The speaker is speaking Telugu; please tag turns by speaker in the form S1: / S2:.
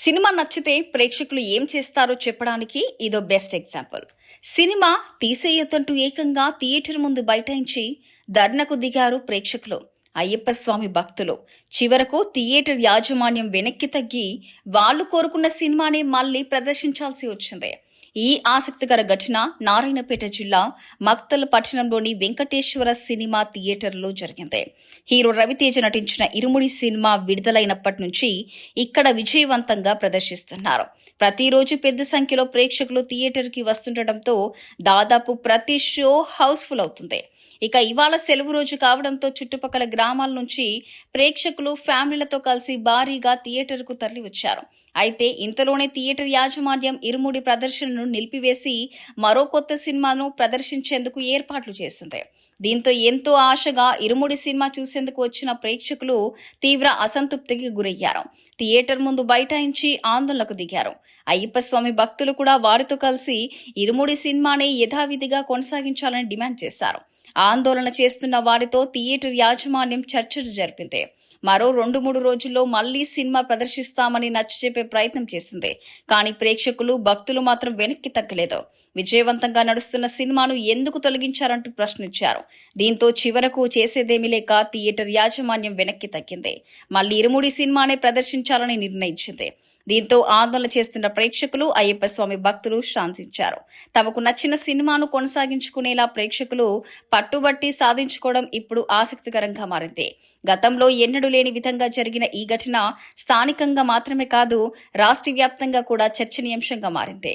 S1: సినిమా నచ్చితే ప్రేక్షకులు ఏం చేస్తారో చెప్పడానికి ఇదో బెస్ట్ ఎగ్జాంపుల్. సినిమా తీసేయొద్దంటూ ఏకంగా థియేటర్ ముందు బైఠాయించి ధర్నకు దిగారు ప్రేక్షకులు. అయ్యప్ప స్వామి భక్తులు చివరకు థియేటర్ యాజమాన్యం వెనక్కి తగ్గి వాళ్ళు కోరుకున్న సినిమానే మళ్లీ ప్రదర్శించాల్సి వచ్చింది. ఈ ఆసక్తికర ఘటన నారాయణపేట జిల్లా మక్తల్ పట్టణంలోని వెంకటేశ్వర సినిమా థియేటర్లో జరిగింది. హీరో రవితేజ నటించిన ఇరుముడి సినిమా విడుదలైనప్పటి నుంచి ఇక్కడ విజయవంతంగా ప్రదర్శిస్తున్నారు. ప్రతిరోజు పెద్ద సంఖ్యలో ప్రేక్షకులు థియేటర్కి వస్తుండటంతో దాదాపు ప్రతి షో హౌస్ఫుల్ అవుతుంది. ఇక ఇవాళ సెలవు రోజు కావడంతో చుట్టుపక్కల గ్రామాల నుంచి ప్రేక్షకులు ఫ్యామిలీలతో కలిసి భారీగా థియేటర్కు తరలి వచ్చారు. అయితే ఇంతలోనే థియేటర్ యాజమాన్యం ఇరుముడి ప్రదర్శనను నిలిపివేసి మరో కొత్త సినిమాను ప్రదర్శించేందుకు ఏర్పాట్లు చేసింది. దీంతో ఎంతో ఆశగా ఇరుముడి సినిమా చూసేందుకు వచ్చిన ప్రేక్షకులు తీవ్ర అసంతృప్తికి గురయ్యారు. థియేటర్ ముందు బైఠాయించి ఆందోళనకు దిగారు. అయ్యప్ప స్వామి భక్తులు కూడా వారితో కలిసి ఇరుముడి సినిమానే యథావిధిగా కొనసాగించాలని డిమాండ్ చేశారు. ఆందోళన చేస్తున్న వారితో థియేటర్ యాజమాన్యం చర్చలు జరిపింది. మరో 2-3 రోజుల్లో మళ్లీ సినిమా ప్రదర్శిస్తామని నచ్చజెప్పే ప్రయత్నం చేసింది. కానీ ప్రేక్షకులు భక్తులు మాత్రం వెనక్కి తగ్గలేదు. విజయవంతంగా నడుస్తున్న సినిమాను ఎందుకు తొలగించారంటూ ప్రశ్నించారు. దీంతో చివరకు చేసేదేమీ లేక థియేటర్ యాజమాన్యం వెనక్కి తగ్గింది. మళ్లీ ఇరుముడి సినిమానే ప్రదర్శించాలని నిర్ణయించింది. దీంతో ఆందోళన చేస్తున్న ప్రేక్షకులు అయ్యప్ప స్వామి భక్తులు శాంతించారు. తమకు నచ్చిన సినిమాను కొనసాగించుకునేలా ప్రేక్షకులు పట్టుబట్టి సాధించుకోవడం ఇప్పుడు ఆసక్తికరంగా మారింది. గతంలో ఎన్నడూ లేని విధంగా జరిగిన ఈ ఘటన స్థానికంగా మాత్రమే కాదు రాష్ట్ర వ్యాప్తంగా కూడా చర్చనీయాంశంగా మారింది.